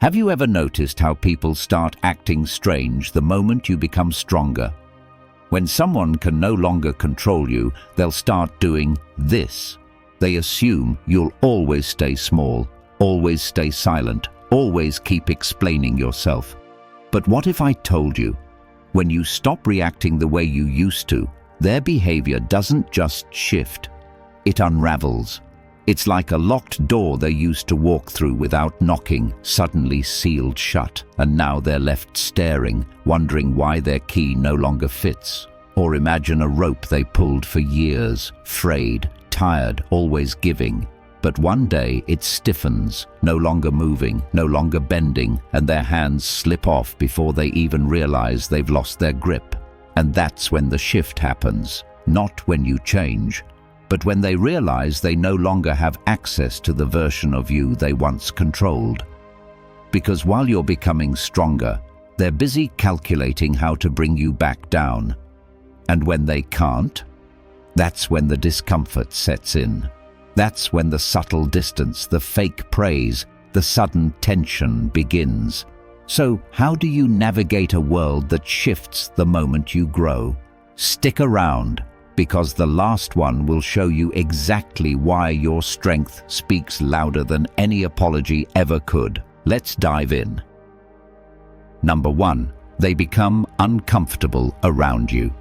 Have you ever noticed how people start acting strange the moment you become stronger? When someone can no longer control you, they'll start doing this. They assume you'll always stay small, always stay silent, always keep explaining yourself. But what if I told you, when you stop reacting the way you used to, their behavior doesn't just shift, it unravels. It's like a locked door they used to walk through without knocking, suddenly sealed shut, and now they're left staring, wondering why their key no longer fits. Or imagine a rope they pulled for years, frayed, tired, always giving. But one day it stiffens, no longer moving, no longer bending, and their hands slip off before they even realize they've lost their grip. And that's when the shift happens, not when you change, but when they realize they no longer have access to the version of you they once controlled. Because while you're becoming stronger, they're busy calculating how to bring you back down. And when they can't, that's when the discomfort sets in. That's when the subtle distance, the fake praise, the sudden tension begins. So how do you navigate a world that shifts the moment you grow? Stick around, because the last one will show you exactly why your strength speaks louder than any apology ever could. Let's dive in. Number 1, they become uncomfortable around you.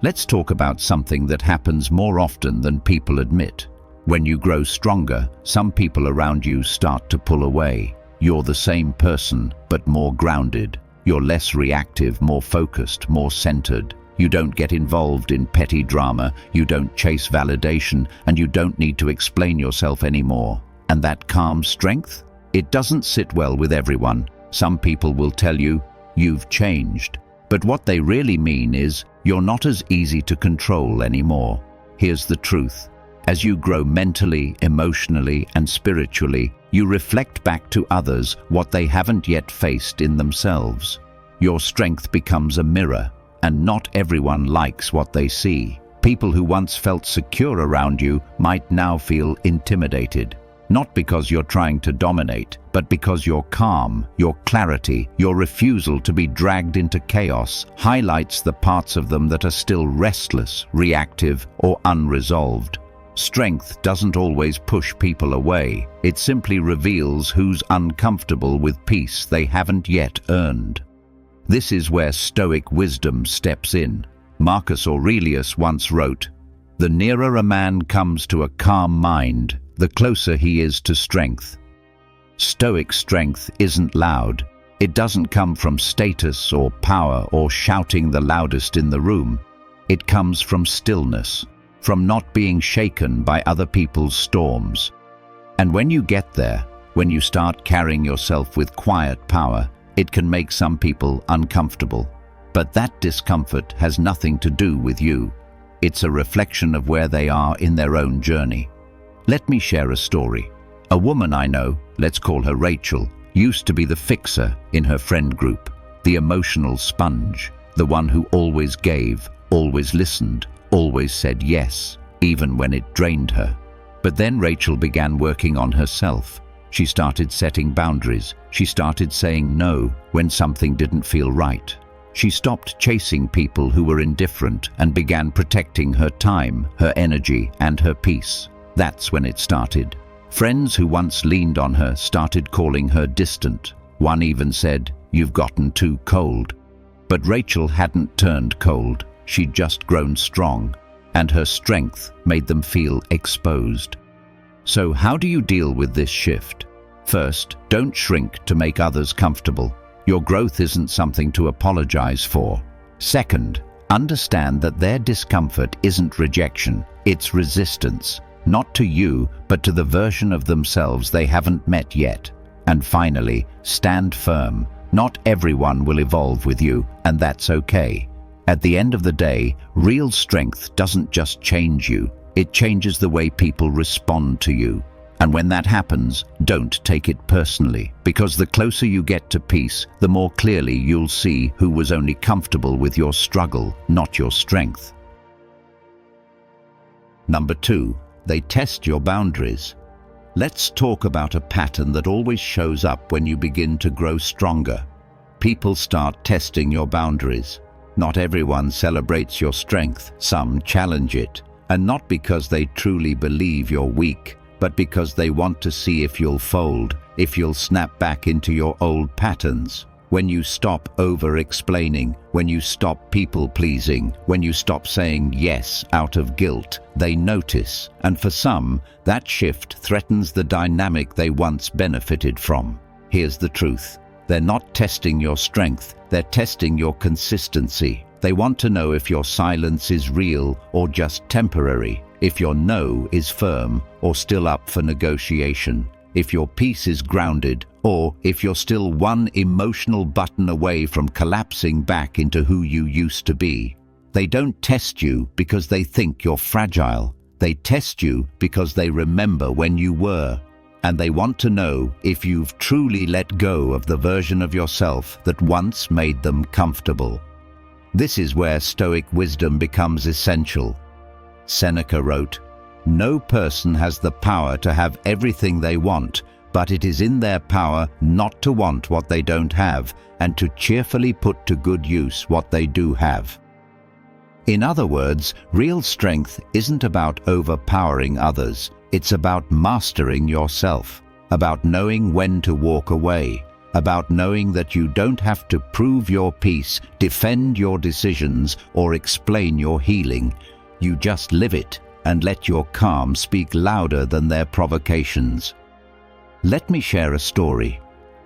Let's talk about something that happens more often than people admit. When you grow stronger, some people around you start to pull away. You're the same person, but more grounded. You're less reactive, more focused, more centered. You don't get involved in petty drama, you don't chase validation, and you don't need to explain yourself anymore. And that calm strength? It doesn't sit well with everyone. Some people will tell you, you've changed. But what they really mean is, you're not as easy to control anymore. Here's the truth. As you grow mentally, emotionally, and spiritually, you reflect back to others what they haven't yet faced in themselves. Your strength becomes a mirror. And not everyone likes what they see. People who once felt secure around you might now feel intimidated. Not because you're trying to dominate, but because your calm, your clarity, your refusal to be dragged into chaos highlights the parts of them that are still restless, reactive, or unresolved. Strength doesn't always push people away. It simply reveals who's uncomfortable with peace they haven't yet earned. This is where Stoic wisdom steps in. Marcus Aurelius once wrote, "The nearer a man comes to a calm mind, the closer he is to strength." Stoic strength isn't loud. It doesn't come from status or power or shouting the loudest in the room. It comes from stillness, from not being shaken by other people's storms. And when you get there, when you start carrying yourself with quiet power, it can make some people uncomfortable. But that discomfort has nothing to do with you. It's a reflection of where they are in their own journey. Let me share a story. A woman I know, let's call her Rachel, used to be the fixer in her friend group, the emotional sponge, the one who always gave, always listened, always said yes, even when it drained her. But then Rachel began working on herself. She started setting boundaries. She started saying no when something didn't feel right. She stopped chasing people who were indifferent and began protecting her time, her energy, and her peace. That's when it started. Friends who once leaned on her started calling her distant. One even said, "You've gotten too cold." But Rachel hadn't turned cold. She'd just grown strong, and her strength made them feel exposed. So how do you deal with this shift? First, don't shrink to make others comfortable. Your growth isn't something to apologize for. Second, understand that their discomfort isn't rejection, it's resistance. Not to you, but to the version of themselves they haven't met yet. And finally, stand firm. Not everyone will evolve with you, and that's okay. At the end of the day, real strength doesn't just change you, it changes the way people respond to you. And when that happens, don't take it personally, because the closer you get to peace, the more clearly you'll see who was only comfortable with your struggle, not your strength. Number 2, they test your boundaries. Let's talk about a pattern that always shows up when you begin to grow stronger. People start testing your boundaries. Not everyone celebrates your strength, some challenge it, and not because they truly believe you're weak, but because they want to see if you'll fold, if you'll snap back into your old patterns. When you stop over-explaining, when you stop people-pleasing, when you stop saying yes out of guilt, they notice, and for some, that shift threatens the dynamic they once benefited from. Here's the truth. They're not testing your strength, they're testing your consistency. They want to know if your silence is real or just temporary, if your no is firm or still up for negotiation, if your peace is grounded, or if you're still one emotional button away from collapsing back into who you used to be. They don't test you because they think you're fragile. They test you because they remember when you were. And they want to know if you've truly let go of the version of yourself that once made them comfortable. This is where Stoic wisdom becomes essential. Seneca wrote, "No person has the power to have everything they want, but it is in their power not to want what they don't have, and to cheerfully put to good use what they do have." In other words, real strength isn't about overpowering others, it's about mastering yourself, about knowing when to walk away, about knowing that you don't have to prove your peace, defend your decisions, or explain your healing. You just live it and let your calm speak louder than their provocations. Let me share a story.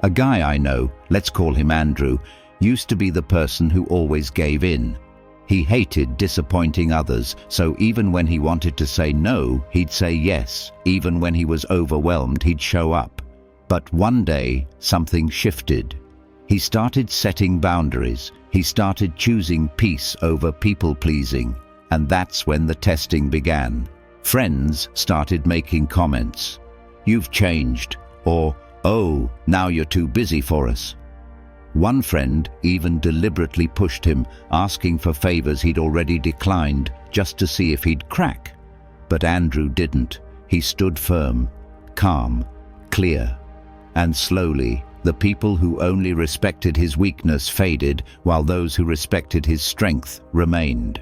A guy I know, let's call him Andrew, used to be the person who always gave in. He hated disappointing others, so even when he wanted to say no, he'd say yes. Even when he was overwhelmed, he'd show up. But one day, something shifted. He started setting boundaries. He started choosing peace over people-pleasing. And that's when the testing began. Friends started making comments. "You've changed," or "Oh, now you're too busy for us." One friend even deliberately pushed him, asking for favors he'd already declined, just to see if he'd crack. But Andrew didn't. He stood firm, calm, clear. And slowly, the people who only respected his weakness faded, while those who respected his strength remained.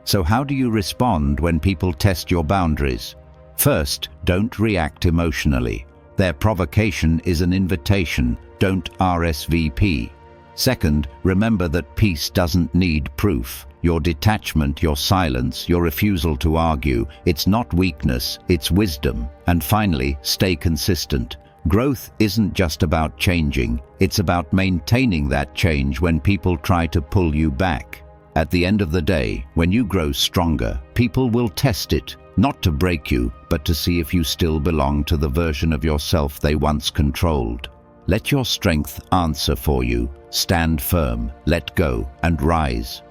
So how do you respond when people test your boundaries? First, don't react emotionally. Their provocation is an invitation. Don't RSVP. Second, remember that peace doesn't need proof. Your detachment, your silence, your refusal to argue, it's not weakness, it's wisdom. And finally, stay consistent. Growth isn't just about changing, it's about maintaining that change when people try to pull you back. At the end of the day, when you grow stronger, people will test it, not to break you, but to see if you still belong to the version of yourself they once controlled. Let your strength answer for you. Stand firm, let go, and rise.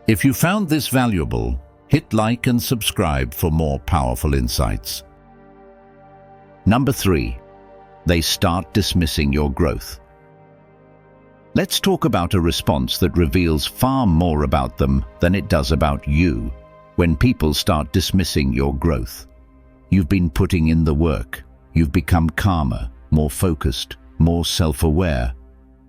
If you found this valuable, hit like and subscribe for more powerful insights. Number 3, they start dismissing your growth. Let's talk about a response that reveals far more about them than it does about you. When people start dismissing your growth, you've been putting in the work. You've become calmer, more focused, more self-aware.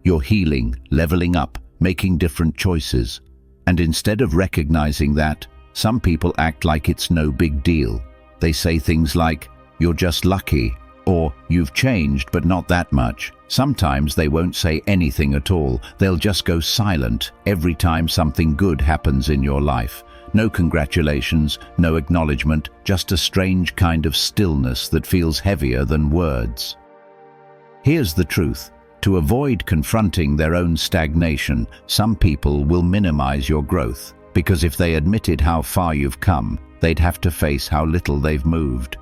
You're healing, leveling up, making different choices. And instead of recognizing that, some people act like it's no big deal. They say things like, "You're just lucky," or "You've changed, but not that much." Sometimes they won't say anything at all. They'll just go silent every time something good happens in your life. No congratulations, no acknowledgement, just a strange kind of stillness that feels heavier than words. Here's the truth. To avoid confronting their own stagnation, some people will minimize your growth, because if they admitted how far you've come, they'd have to face how little they've moved.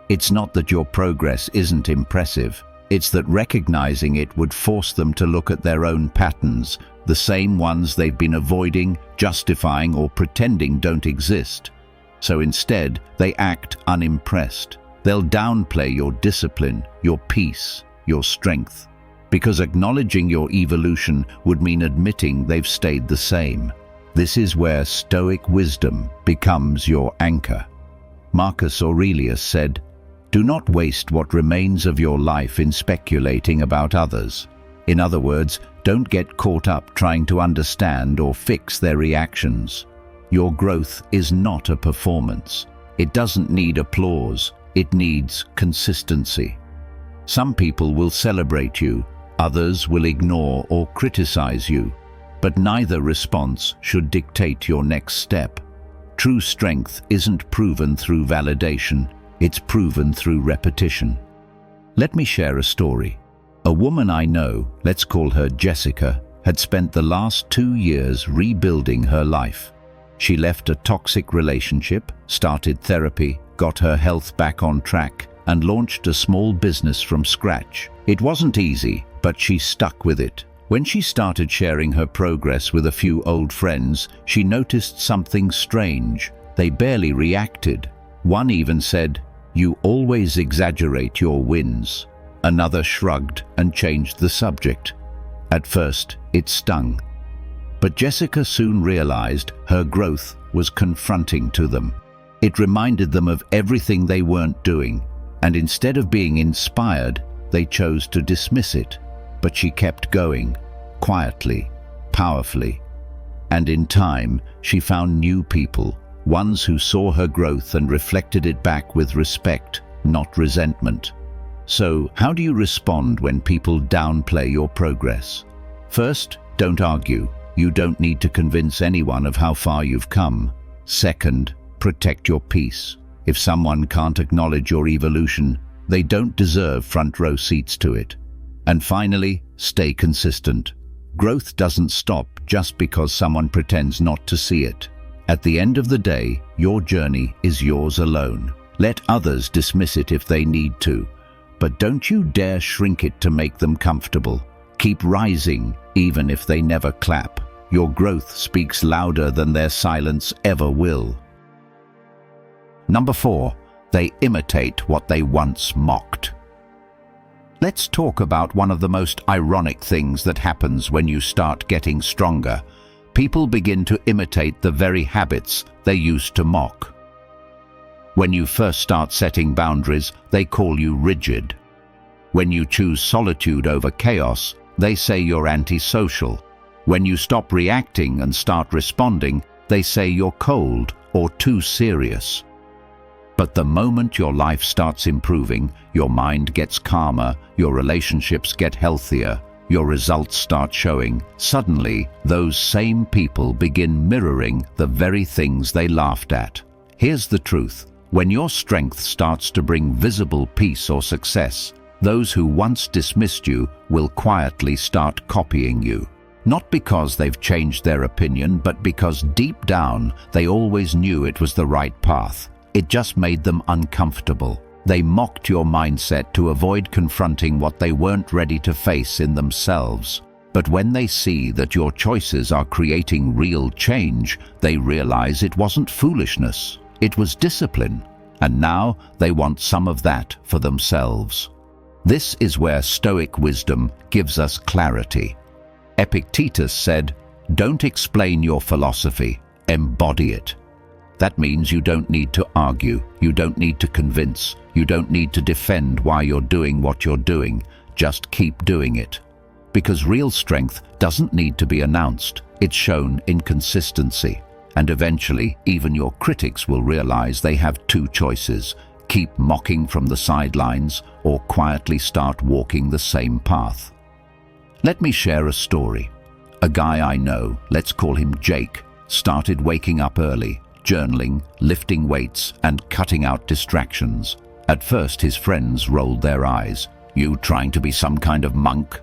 It's not that your progress isn't impressive. It's that recognizing it would force them to look at their own patterns, the same ones they've been avoiding, justifying, or pretending don't exist. So instead, they act unimpressed. They'll downplay your discipline, your peace, your strength, because acknowledging your evolution would mean admitting they've stayed the same. This is where Stoic wisdom becomes your anchor. Marcus Aurelius said, Do not waste what remains of your life in speculating about others. In other words, don't get caught up trying to understand or fix their reactions. Your growth is not a performance. It doesn't need applause. It needs consistency. Some people will celebrate you, others will ignore or criticize you, but neither response should dictate your next step. True strength isn't proven through validation, it's proven through repetition. Let me share a story. A woman I know, let's call her Jessica, had spent the last 2 years rebuilding her life. She left a toxic relationship, started therapy, got her health back on track, and launched a small business from scratch. It wasn't easy, but she stuck with it. When she started sharing her progress with a few old friends, she noticed something strange. They barely reacted. One even said, "You always exaggerate your wins." Another shrugged and changed the subject. At first, it stung. But Jessica soon realized her growth was confronting to them. It reminded them of everything they weren't doing, and instead of being inspired, they chose to dismiss it. But she kept going, quietly, powerfully. And in time, she found new people, ones who saw her growth and reflected it back with respect, not resentment. So, how do you respond when people downplay your progress? First, don't argue. You don't need to convince anyone of how far you've come. Second, protect your peace. If someone can't acknowledge your evolution, they don't deserve front row seats to it. And finally, stay consistent. Growth doesn't stop just because someone pretends not to see it. At the end of the day, your journey is yours alone. Let others dismiss it if they need to, but don't you dare shrink it to make them comfortable. Keep rising, even if they never clap. Your growth speaks louder than their silence ever will. Number 4, they imitate what they once mocked. Let's talk about one of the most ironic things that happens when you start getting stronger. People begin to imitate the very habits they used to mock. When you first start setting boundaries, they call you rigid. When you choose solitude over chaos, they say you're antisocial. When you stop reacting and start responding, they say you're cold or too serious. But the moment your life starts improving, your mind gets calmer, your relationships get healthier, your results start showing, suddenly those same people begin mirroring the very things they laughed at. Here's the truth. When your strength starts to bring visible peace or success, those who once dismissed you will quietly start copying you. Not because they've changed their opinion, but because deep down they always knew it was the right path. It just made them uncomfortable. They mocked your mindset to avoid confronting what they weren't ready to face in themselves. But when they see that your choices are creating real change, they realize it wasn't foolishness, it was discipline. And now they want some of that for themselves. This is where Stoic wisdom gives us clarity. Epictetus said, "Don't explain your philosophy, embody it." That means you don't need to argue, you don't need to convince, you don't need to defend why you're doing what you're doing. Just keep doing it. Because real strength doesn't need to be announced, it's shown in consistency. And eventually, even your critics will realize they have two choices: keep mocking from the sidelines or quietly start walking the same path. Let me share a story. A guy I know, let's call him Jake, started waking up early, journaling, lifting weights, and cutting out distractions. At first, his friends rolled their eyes. "You trying to be some kind of monk?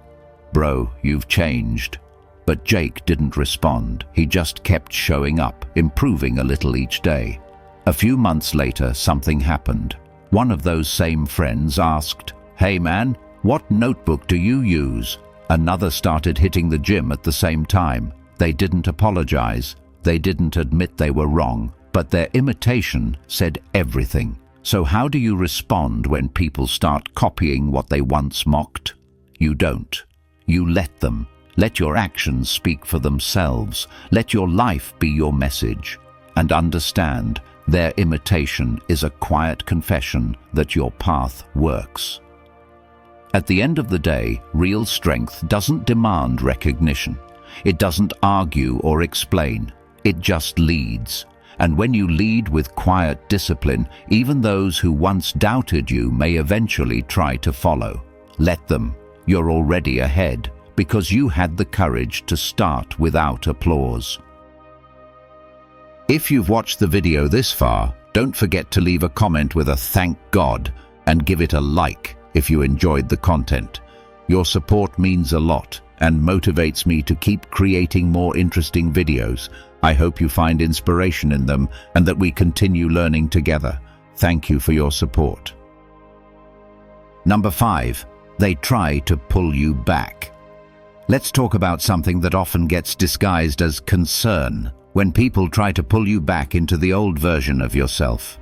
Bro, you've changed." But Jake didn't respond. He just kept showing up, improving a little each day. A few months later, something happened. One of those same friends asked, "Hey man, what notebook do you use?" Another started hitting the gym at the same time. They didn't apologize. They didn't admit they were wrong, but their imitation said everything. So how do you respond when people start copying what they once mocked? You don't. You let them. Let your actions speak for themselves. Let your life be your message. And understand, Their imitation is a quiet confession that your path works. At the end of the day, real strength doesn't demand recognition. It doesn't argue or explain. It just leads. And when you lead with quiet discipline, even those who once doubted you may eventually try to follow. Let them. You're already ahead, because you had the courage to start without applause. If you've watched the video this far, don't forget to leave a comment with a thank God and give it a like if you enjoyed the content. Your support means a lot and motivates me to keep creating more interesting videos. I hope you find inspiration in them and that we continue learning together. Thank you for your support. Number 5. They try to pull you back. Let's talk about something that often gets disguised as concern. When people try to pull you back into the old version of yourself.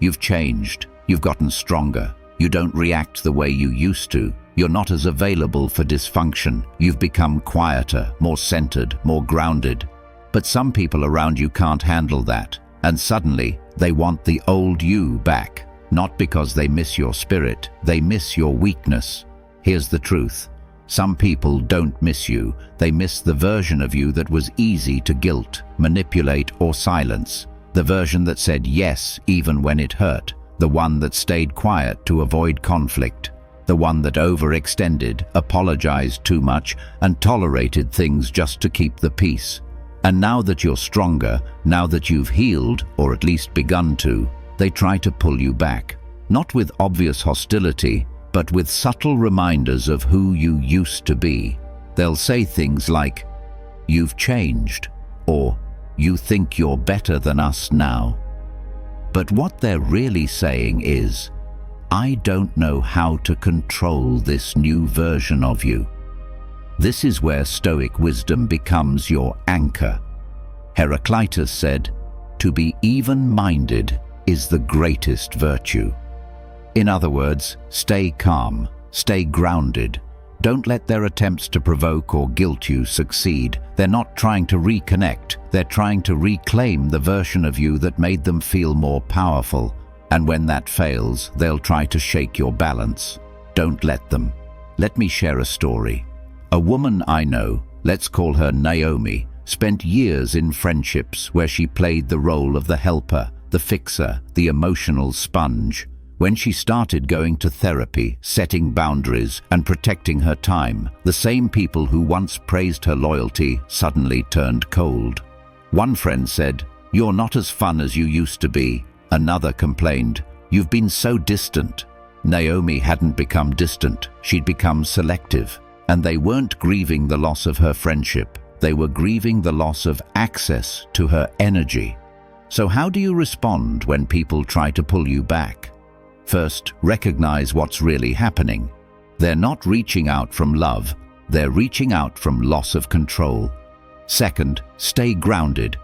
You've changed. You've gotten stronger. You don't react the way you used to. You're not as available for dysfunction. You've become quieter, more centered, more grounded. But some people around you can't handle that. And suddenly, they want the old you back. Not because they miss your spirit. They miss your weakness. Here's the truth. Some people don't miss you. They miss the version of you that was easy to guilt, manipulate, or silence. The version that said yes even when it hurt. The one that stayed quiet to avoid conflict. The one that overextended, apologized too much, and tolerated things just to keep the peace. And now that you're stronger, now that you've healed, or at least begun to, they try to pull you back. Not with obvious hostility, but with subtle reminders of who you used to be. They'll say things like, "You've changed," or "You think you're better than us now." But what they're really saying is, "I don't know how to control this new version of you." This is where Stoic wisdom becomes your anchor. Heraclitus said, "To be even-minded is the greatest virtue." In other words, stay calm, stay grounded. Don't let their attempts to provoke or guilt you succeed. They're not trying to reconnect. They're trying to reclaim the version of you that made them feel more powerful. And when that fails, they'll try to shake your balance. Don't let them. Let me share a story. A woman I know, let's call her Naomi, spent years in friendships where she played the role of the helper, the fixer, the emotional sponge. When she started going to therapy, setting boundaries, and protecting her time, the same people who once praised her loyalty suddenly turned cold. One friend said, "You're not as fun as you used to be." Another complained, "You've been so distant." Naomi hadn't become distant, she'd become selective. And they weren't grieving the loss of her friendship, they were grieving the loss of access to her energy. So how do you respond when people try to pull you back? First, recognize what's really happening. They're not reaching out from love, they're reaching out from loss of control. Second, stay grounded.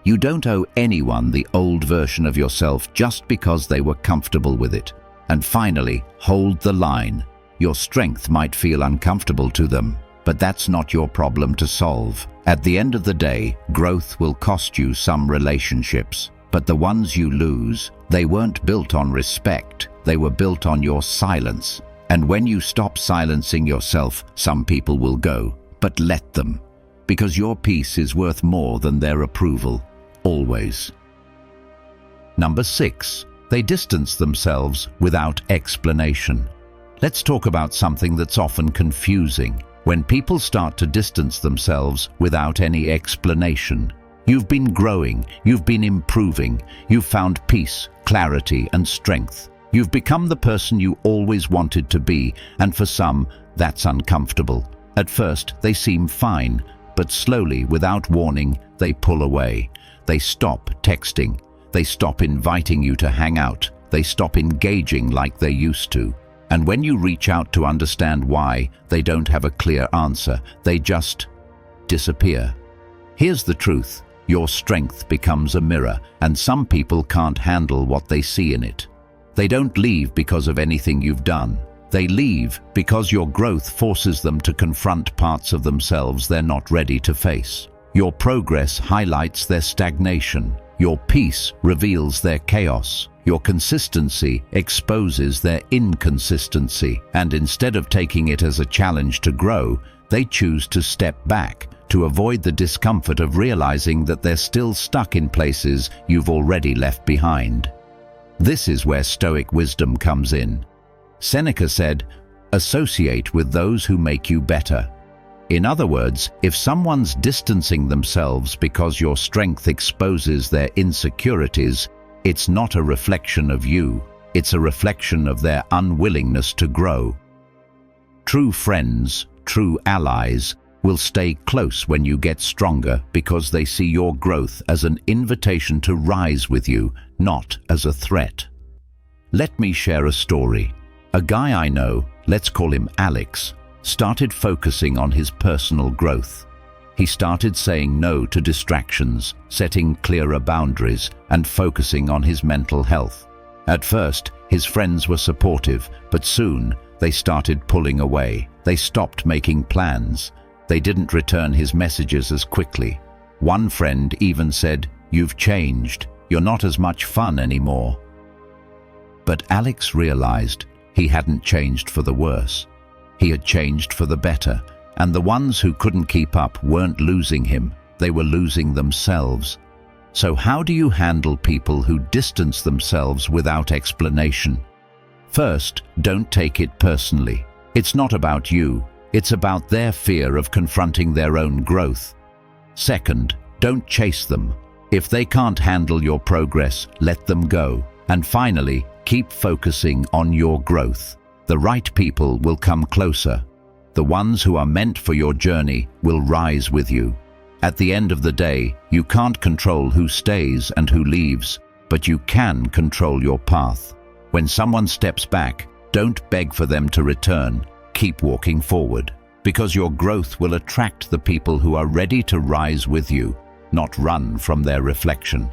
You don't owe anyone the old version of yourself just because they were comfortable with it. And finally, hold the line. Your strength might feel uncomfortable to them, but that's not your problem to solve. At the end of the day, growth will cost you some relationships. But the ones you lose, they weren't built on respect, they were built on your silence. And when you stop silencing yourself, some people will go, but let them. Because your peace is worth more than their approval, always. Number 6, they distance themselves without explanation. Let's talk about something that's often confusing. When people start to distance themselves without any explanation, you've been growing, you've been improving, you've found peace, clarity, and strength. You've become the person you always wanted to be, and for some, that's uncomfortable. At first, they seem fine, but slowly, without warning, they pull away. They stop texting. They stop inviting you to hang out. They stop engaging like they used to. And when you reach out to understand why, they don't have a clear answer. They just disappear. Here's the truth. Your strength becomes a mirror, and some people can't handle what they see in it. They don't leave because of anything you've done. They leave because your growth forces them to confront parts of themselves they're not ready to face. Your progress highlights their stagnation. Your peace reveals their chaos. Your consistency exposes their inconsistency. And instead of taking it as a challenge to grow, they choose to step back, to avoid the discomfort of realizing that they're still stuck in places you've already left behind. This is where Stoic wisdom comes in. Seneca said, "Associate with those who make you better." In other words, if someone's distancing themselves because your strength exposes their insecurities, it's not a reflection of you, it's a reflection of their unwillingness to grow. True friends, true allies, will stay close when you get stronger because they see your growth as an invitation to rise with you, not as a threat. Let me share a story. A guy I know, let's call him Alex, started focusing on his personal growth. He started saying no to distractions, setting clearer boundaries, and focusing on his mental health. At first, his friends were supportive, but soon they started pulling away. They stopped making plans. They didn't return his messages as quickly. One friend even said, "You've changed. You're not as much fun anymore." But Alex realized he hadn't changed for the worse. He had changed for the better, and the ones who couldn't keep up weren't losing him, they were losing themselves. So how do you handle people who distance themselves without explanation? First, don't take it personally. It's not about you, it's about their fear of confronting their own growth. Second, don't chase them. If they can't handle your progress, let them go. And finally, keep focusing on your growth. The right people will come closer. The ones who are meant for your journey will rise with you. At the end of the day, you can't control who stays and who leaves, but you can control your path. When someone steps back, don't beg for them to return. Keep walking forward, because your growth will attract the people who are ready to rise with you, not run from their reflection.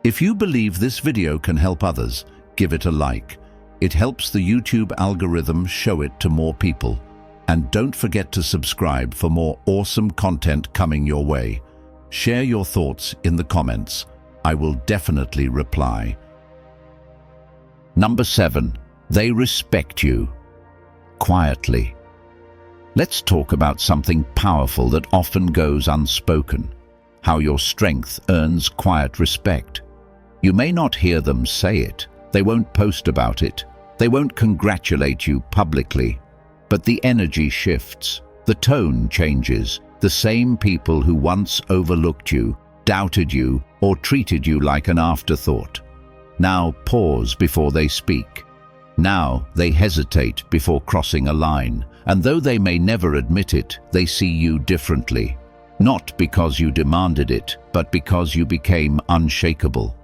If you believe this video can help others, give it a like. It helps the YouTube algorithm show it to more people. And don't forget to subscribe for more awesome content coming your way. Share your thoughts in the comments. I will definitely reply. Number 7. They respect you. Quietly. Let's talk about something powerful that often goes unspoken. How your strength earns quiet respect. You may not hear them say it. They won't post about it. They won't congratulate you publicly. But the energy shifts. The tone changes. The same people who once overlooked you, doubted you, or treated you like an afterthought now pause before they speak. Now they hesitate before crossing a line. And though they may never admit it, they see you differently. Not because you demanded it, but because you became unshakable.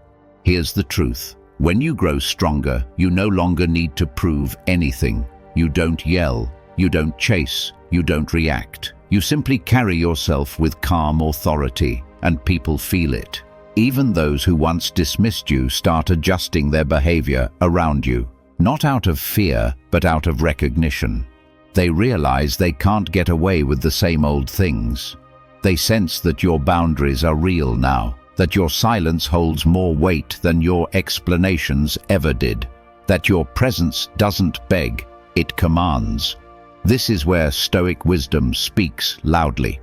Here's the truth. When you grow stronger, you no longer need to prove anything. You don't yell, you don't chase, you don't react. You simply carry yourself with calm authority, and people feel it. Even those who once dismissed you start adjusting their behavior around you, not out of fear, but out of recognition. They realize they can't get away with the same old things. They sense that your boundaries are real now, that your silence holds more weight than your explanations ever did, that your presence doesn't beg, it commands. This is where Stoic wisdom speaks loudly.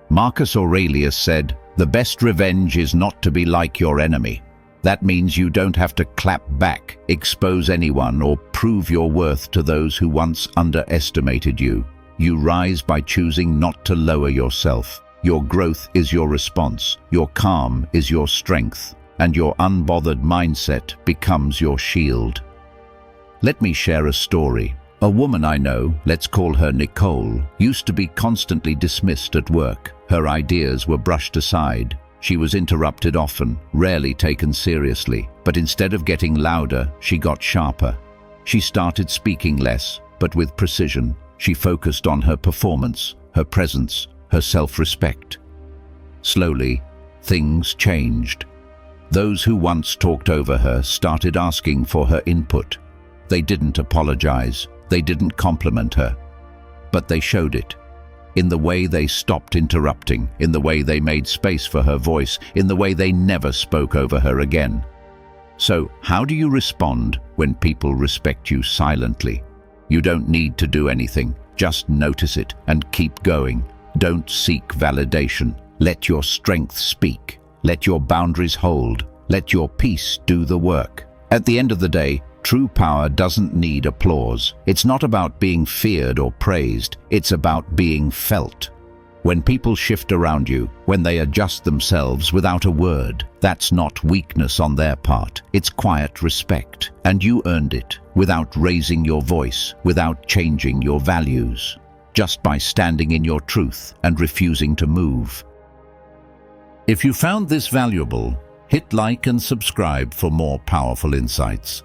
Marcus Aurelius said, "The best revenge is not to be like your enemy." That means you don't have to clap back, expose anyone, or prove your worth to those who once underestimated you. You rise by choosing not to lower yourself. Your growth is your response, your calm is your strength, and your unbothered mindset becomes your shield. Let me share a story. A woman I know, let's call her Nicole, used to be constantly dismissed at work. Her ideas were brushed aside. She was interrupted often, rarely taken seriously, but instead of getting louder, she got sharper. She started speaking less, but with precision. She focused on her performance, her presence, her self-respect. Slowly, things changed. Those who once talked over her started asking for her input. They didn't apologize, they didn't compliment her, but they showed it. in the way they stopped interrupting, in the way they made space for her voice, in the way they never spoke over her again. So, how do you respond when people respect you silently? You don't need to do anything. Just notice it and keep going. Don't seek validation. Let your strength speak. Let your boundaries hold. Let your peace do the work. At the end of the day, true power doesn't need applause. It's not about being feared or praised. It's about being felt. When people shift around you, when they adjust themselves without a word, that's not weakness on their part. It's quiet respect. And you earned it, without raising your voice, without changing your values, just by standing in your truth and refusing to move. If you found this valuable, hit like and subscribe for more powerful insights.